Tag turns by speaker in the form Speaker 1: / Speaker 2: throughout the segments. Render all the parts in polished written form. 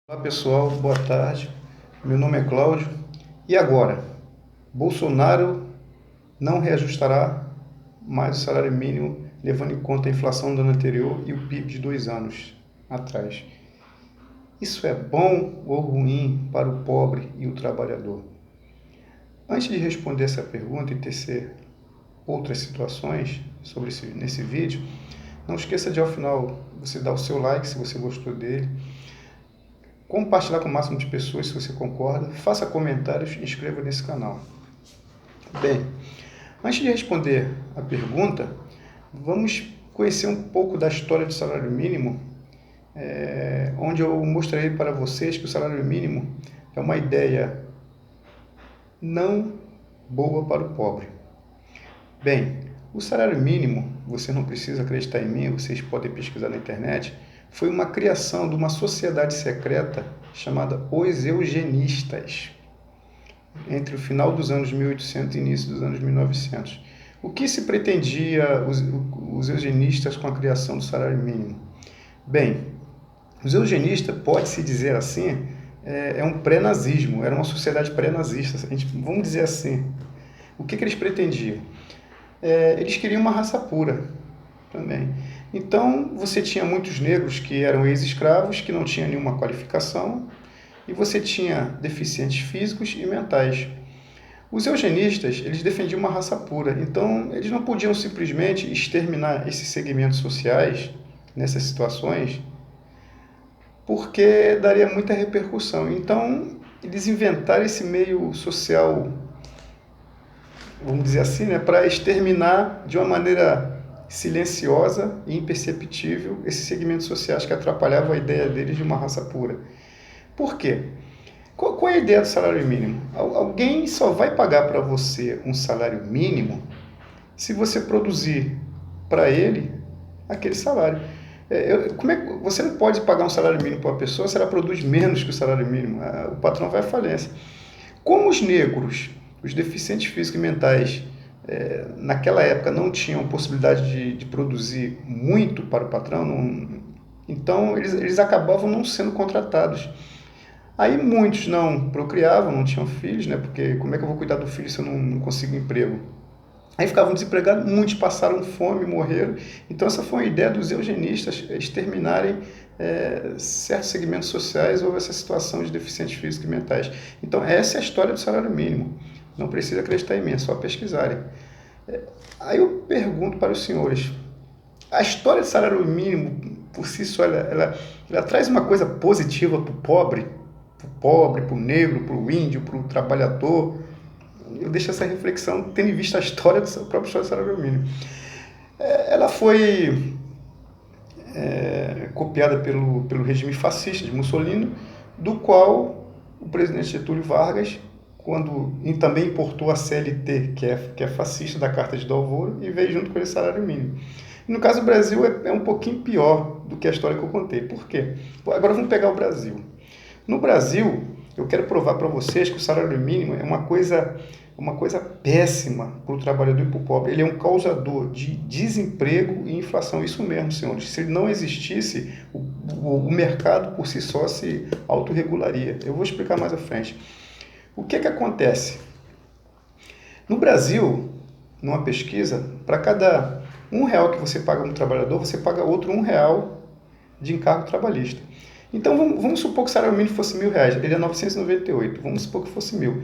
Speaker 1: Olá pessoal, boa tarde. Meu nome é Cláudio. E agora? Bolsonaro não reajustará mais o salário mínimo, levando em conta a inflação do ano anterior e o PIB de 2 anos atrás. Isso é bom ou ruim para o pobre e o trabalhador? Antes de responder essa pergunta e tecer outras situações nesse vídeo, não esqueça de ao final você dar o seu like se você gostou dele, compartilhar com o máximo de pessoas se você concorda, faça comentários e inscreva nesse canal. Bem, antes de responder a pergunta, vamos conhecer um pouco da história do salário mínimo, onde eu mostrarei para vocês que o salário mínimo é uma ideia não boa para o pobre. Bem, o salário mínimo, você não precisa acreditar em mim, vocês podem pesquisar na internet, foi uma criação de uma sociedade secreta chamada Os Eugenistas, entre o final dos anos 1800 e início dos anos 1900. O que se pretendia os eugenistas com a criação do salário mínimo? Bem, os eugenistas, pode-se dizer assim, é um pré-nazismo, era uma sociedade pré-nazista, vamos dizer assim. O que eles pretendiam? Eles queriam uma raça pura também. Então, você tinha muitos negros que eram ex-escravos, que não tinham nenhuma qualificação, e você tinha deficientes físicos e mentais. Os eugenistas, eles defendiam uma raça pura, então eles não podiam simplesmente exterminar esses segmentos sociais nessas situações, porque daria muita repercussão. Então, eles inventaram esse meio social, vamos dizer assim, para exterminar de uma maneira silenciosa e imperceptível esses segmentos sociais que atrapalhavam a ideia deles de uma raça pura. Por quê? Qual é a ideia do salário mínimo? Alguém só vai pagar para você um salário mínimo se você produzir para ele aquele salário. Você não pode pagar um salário mínimo para uma pessoa se ela produz menos que o salário mínimo. O patrão vai à falência. Como os negros, os deficientes físicos e mentais, naquela época não tinham possibilidade de produzir muito para o patrão, então eles acabavam não sendo contratados. Aí muitos não procriavam, não tinham filhos, né? Porque como é que eu vou cuidar do filho se eu não consigo emprego? Aí ficavam desempregados, muitos passaram fome, morreram. Então essa foi a ideia dos eugenistas, exterminarem certos segmentos sociais ou essa situação de deficientes físicos e mentais. Então essa é a história do salário mínimo. Não precisa acreditar em mim, é só pesquisarem. Aí eu pergunto para os senhores, a história do salário mínimo, por si só, ela traz uma coisa positiva para o pobre, para o negro, para o índio, para o trabalhador? Eu deixo essa reflexão tendo em vista a história a própria história do salário mínimo. Ela foi copiada pelo regime fascista de Mussolini, do qual o presidente Getúlio Vargas, quando também importou a CLT, que é fascista, da Carta de Dalvoro, e veio junto com esse salário mínimo. E no caso do Brasil é um pouquinho pior do que a história que eu contei. Por quê? Agora vamos pegar o Brasil. No Brasil, eu quero provar para vocês que o salário mínimo é uma coisa péssima para o trabalhador e para o pobre. Ele é um causador de desemprego e inflação. Isso mesmo, senhores. Se ele não existisse, o mercado por si só se autorregularia. Eu vou explicar mais à frente. O que acontece? No Brasil, numa pesquisa, para cada R$1 que você paga um trabalhador, você paga outro R$1 de encargo trabalhista. Então, vamos supor que o salário mínimo fosse R$1.000, ele é 998, vamos supor que fosse 1.000.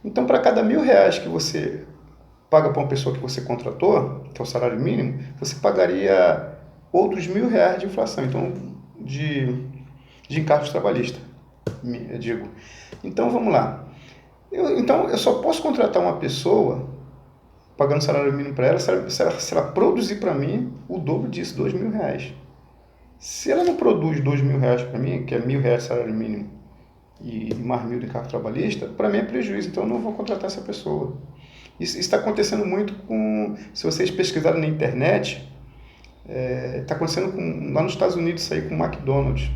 Speaker 1: Então, para cada R$1.000 que você paga para uma pessoa que você contratou, que é o salário mínimo, você pagaria outros R$1.000 de inflação, então, de encargos trabalhistas, eu digo. Então, vamos lá. Eu só posso contratar uma pessoa pagando salário mínimo para ela se ela produzir para mim o dobro disso, R$2.000. Se ela não produz R$2.000 para mim, que é R$1.000 de salário mínimo e mais 1.000 de encargo trabalhista, para mim é prejuízo, então eu não vou contratar essa pessoa. Isso está acontecendo muito se vocês pesquisarem na internet, está acontecendo lá nos Estados Unidos isso aí com o McDonald's.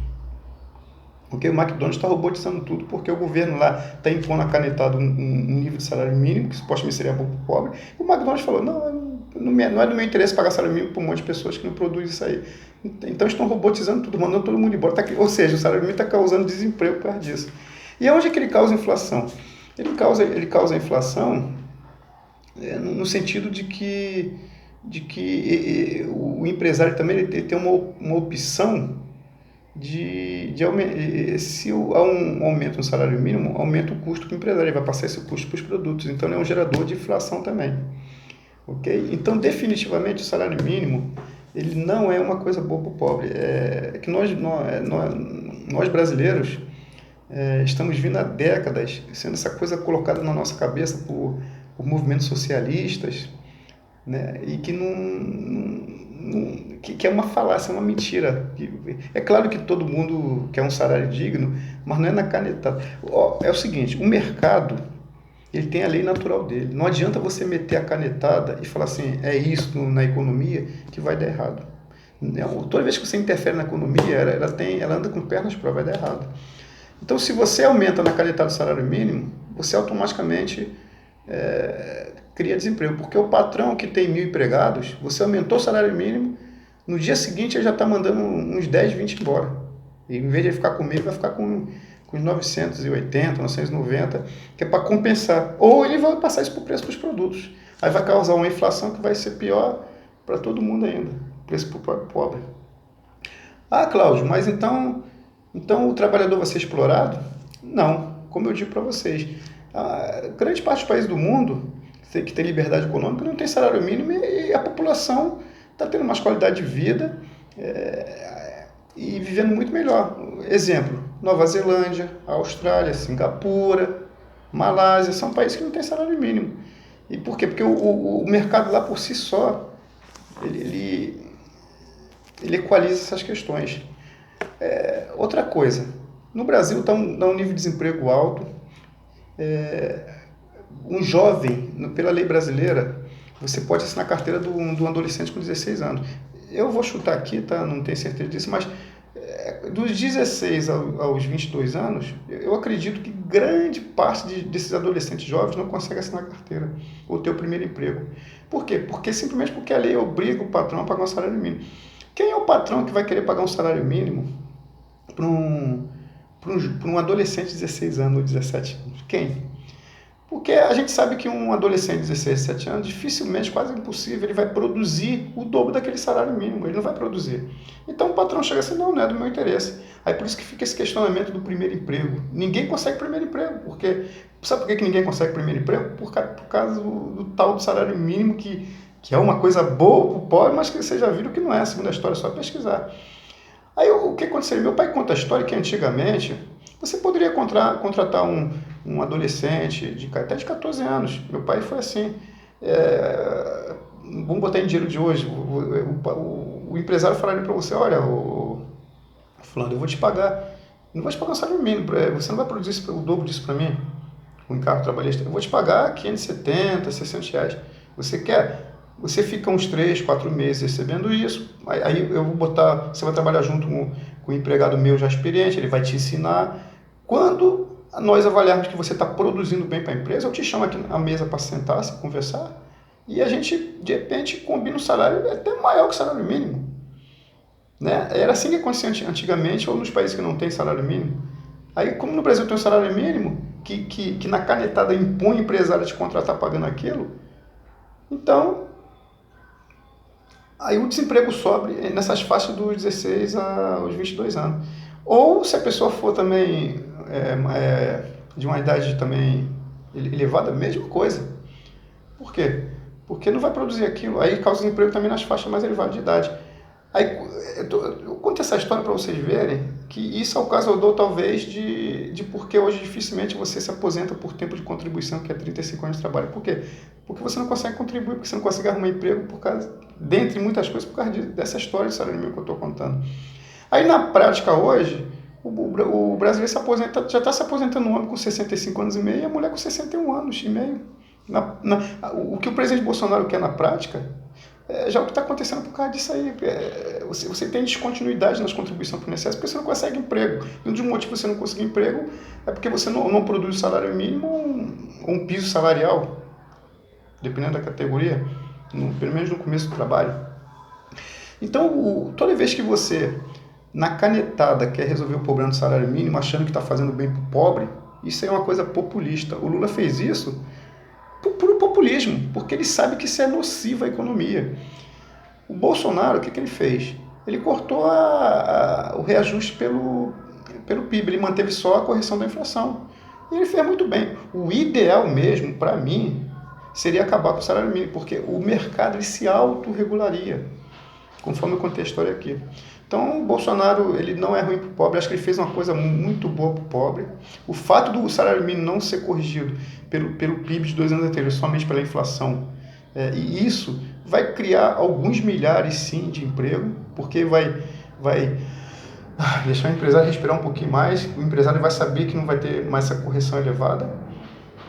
Speaker 1: Porque o McDonald's está robotizando tudo, porque o governo lá está impondo a canetada um nível de salário mínimo, que supostamente seria bom para o pobre, e o McDonald's falou, não, não é do meu interesse pagar salário mínimo para um monte de pessoas que não produzem isso aí. Então estão robotizando tudo, mandando todo mundo embora. Ou seja, o salário mínimo está causando desemprego por causa disso. E aonde é que ele causa inflação? Ele causa inflação no sentido de que o empresário também ele tem uma opção se há um aumento no salário mínimo, aumenta o custo para o empresário, ele vai passar esse custo para os produtos. Então, ele é um gerador de inflação também. Ok? Então, definitivamente, o salário mínimo ele não é uma coisa boa para o pobre. É que nós brasileiros estamos vindo há décadas sendo essa coisa colocada na nossa cabeça por movimentos socialistas, né? E que que é uma falácia, é uma mentira. É claro que todo mundo quer um salário digno, mas não é na canetada. É o seguinte, o mercado ele tem a lei natural dele. Não adianta você meter a canetada e falar assim, é isso na economia que vai dar errado. Toda vez que você interfere na economia, ela anda com pernas para vai dar errado. Então, se você aumenta na canetada do salário mínimo, você automaticamente cria desemprego, porque o patrão que tem 1.000 empregados, você aumentou o salário mínimo, no dia seguinte ele já está mandando uns 10, 20 embora. E em vez de ele ficar com 1.000, ele vai ficar com uns 980, 990, que é para compensar. Ou ele vai passar isso para o preço dos produtos. Aí vai causar uma inflação que vai ser pior para todo mundo ainda. Preço para o pobre. Ah, Cláudio, mas então o trabalhador vai ser explorado? Não, como eu digo para vocês. A grande parte dos países do mundo que tem liberdade econômica não tem salário mínimo e a população está tendo mais qualidade de vida e vivendo muito melhor. Exemplo, Nova Zelândia, Austrália, Singapura, Malásia, são países que não têm salário mínimo. E por quê? Porque o mercado lá por si só, ele equaliza essas questões. Outra coisa, no Brasil está um nível de desemprego alto. Um jovem, pela lei brasileira, você pode assinar a carteira de um adolescente com 16 anos. Eu vou chutar aqui, tá? Não tenho certeza disso, mas dos 16 aos 22 anos, eu acredito que grande parte desses adolescentes jovens não consegue assinar a carteira ou ter o primeiro emprego. Por quê? Simplesmente porque a lei obriga o patrão a pagar um salário mínimo. Quem é o patrão que vai querer pagar um salário mínimo para um adolescente de 16 anos ou 17 anos? Quem? Porque a gente sabe que um adolescente de 16, 17 anos, dificilmente, quase impossível, ele vai produzir o dobro daquele salário mínimo, ele não vai produzir. Então o patrão chega assim, não é do meu interesse. Aí por isso que fica esse questionamento do primeiro emprego. Ninguém consegue primeiro emprego, porque... Sabe por que ninguém consegue primeiro emprego? Por causa do tal do salário mínimo, que é uma coisa boa para o pobre, mas que vocês já viram que não é, segundo a história, é só pesquisar. Aí o que aconteceu? Meu pai conta a história que antigamente você poderia contratar um adolescente até de 14 anos. Meu pai foi assim. Vamos botar em dinheiro de hoje. O empresário falaria para você, olha, fulano, eu vou te pagar. Não vou te pagar um salário mínimo. Você não vai produzir o dobro disso para mim, um encargo trabalhista. Eu vou te pagar 570, 600 reais. Você quer? Você fica uns 3, 4 meses recebendo isso. Aí eu vou botar... Você vai trabalhar junto com um empregado meu já experiente, ele vai te ensinar. Quando nós avaliarmos que você está produzindo bem para a empresa, eu te chamo aqui na mesa para sentar, se conversar, e a gente, de repente, combina um salário até maior que o salário mínimo. Né? Era assim que acontecia antigamente, ou nos países que não tem salário mínimo. Aí, como no Brasil tem um salário mínimo, que na canetada impõe o empresário a te contratar pagando aquilo, então... Aí o desemprego sobe nessas faixas dos 16 aos 22 anos. Ou se a pessoa for também de uma idade também elevada, mesma coisa. Por quê? Porque não vai produzir aquilo. Aí causa desemprego também nas faixas mais elevadas de idade. Aí eu conto essa história para vocês verem que isso é o caso eu dou talvez de porque hoje dificilmente você se aposenta por tempo de contribuição, que é 35 anos de trabalho. Por quê? Porque você não consegue contribuir, porque você não consegue arrumar emprego por causa, dentre muitas coisas, por causa dessa história de salário mínimo que eu estou contando. Aí na prática hoje, o brasileiro já está se aposentando um homem com 65 anos e meio e a mulher com 61 anos e meio. O que o presidente Bolsonaro quer na prática já é o que está acontecendo por causa disso aí. Você tem descontinuidade nas contribuições para o INSS porque você não consegue emprego. E um dos motivos que você não conseguir emprego é porque você não produz salário mínimo ou um piso salarial, dependendo da categoria. pelo menos no começo do trabalho. Então, toda vez que você, na canetada, quer resolver o problema do salário mínimo, achando que está fazendo bem para o pobre, isso é uma coisa populista. O Lula fez isso por puro populismo, porque ele sabe que isso é nocivo à economia. O Bolsonaro, o que ele fez? Ele cortou o reajuste pelo PIB, ele manteve só a correção da inflação. E ele fez muito bem. O ideal mesmo, para mim, seria acabar com o salário mínimo, porque o mercado ele se autorregularia, conforme eu contei a história aqui. Então, o Bolsonaro ele não é ruim para o pobre, acho que ele fez uma coisa muito boa para o pobre. O fato do salário mínimo não ser corrigido pelo PIB de 2 anos anteriores, somente pela inflação, e isso vai criar alguns milhares, sim, de emprego, porque vai deixar o empresário respirar um pouquinho mais, o empresário vai saber que não vai ter mais essa correção elevada.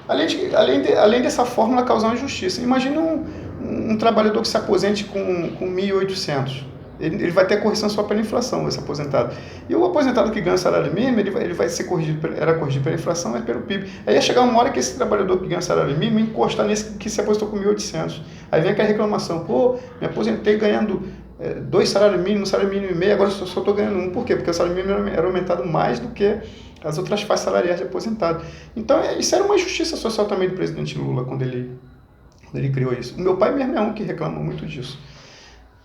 Speaker 1: Além dessa fórmula causar uma injustiça. Imagina um trabalhador que se aposente com 1.800. Ele vai ter a correção só pela inflação, esse aposentado. E o aposentado que ganha salário mínimo, ele vai ser corrigido, era corrigido pela inflação, mas pelo PIB. Aí ia chegar uma hora que esse trabalhador que ganha salário mínimo encostar nesse que se aposentou com 1.800. Aí vem aquela reclamação, me aposentei ganhando 2 salários mínimos, salário mínimo e meio, agora só estou ganhando 1. Por quê? Porque o salário mínimo era aumentado mais do que as outras faixas salariais de aposentado. Então, isso era uma injustiça social também do presidente Lula, quando ele criou isso. O meu pai mesmo é um que reclama muito disso.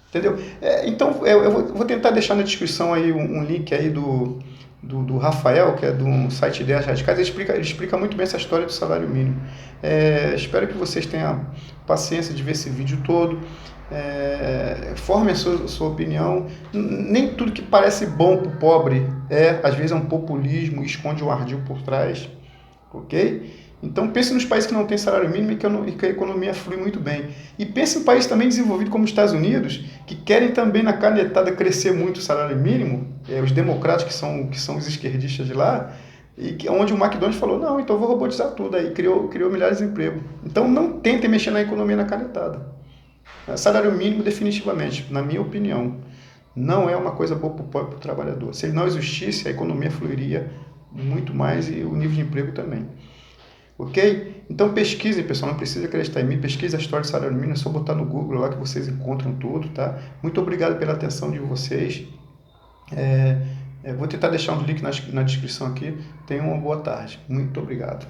Speaker 1: Entendeu? Então, eu vou tentar deixar na descrição aí um link aí do Rafael, que é do site Ideias Radicais. Ele explica muito bem essa história do salário mínimo. Espero que vocês tenham paciência de ver esse vídeo todo. Forme a sua opinião. Nem tudo que parece bom para o pobre às vezes é um populismo, esconde um ardil por trás, ok? Então pense nos países que não têm salário mínimo e que a economia flui muito bem. E pense em países também desenvolvidos como os Estados Unidos, que querem também na canetada crescer muito o salário mínimo, os democratas que são os esquerdistas de lá, onde o McDonald's falou, não, então eu vou robotizar tudo, aí criou milhares de empregos. Então não tentem mexer na economia na canetada. Salário mínimo, definitivamente, na minha opinião, não é uma coisa boa para o pobre, para o trabalhador. Se ele não existisse, a economia fluiria muito mais e o nível de emprego também. Ok? Então pesquisem, pessoal, não precisa acreditar em mim, pesquise a história do salário mínimo, é só botar no Google lá que vocês encontram tudo, tá? Muito obrigado pela atenção de vocês. Vou tentar deixar um link na descrição aqui. Tenham uma boa tarde. Muito obrigado.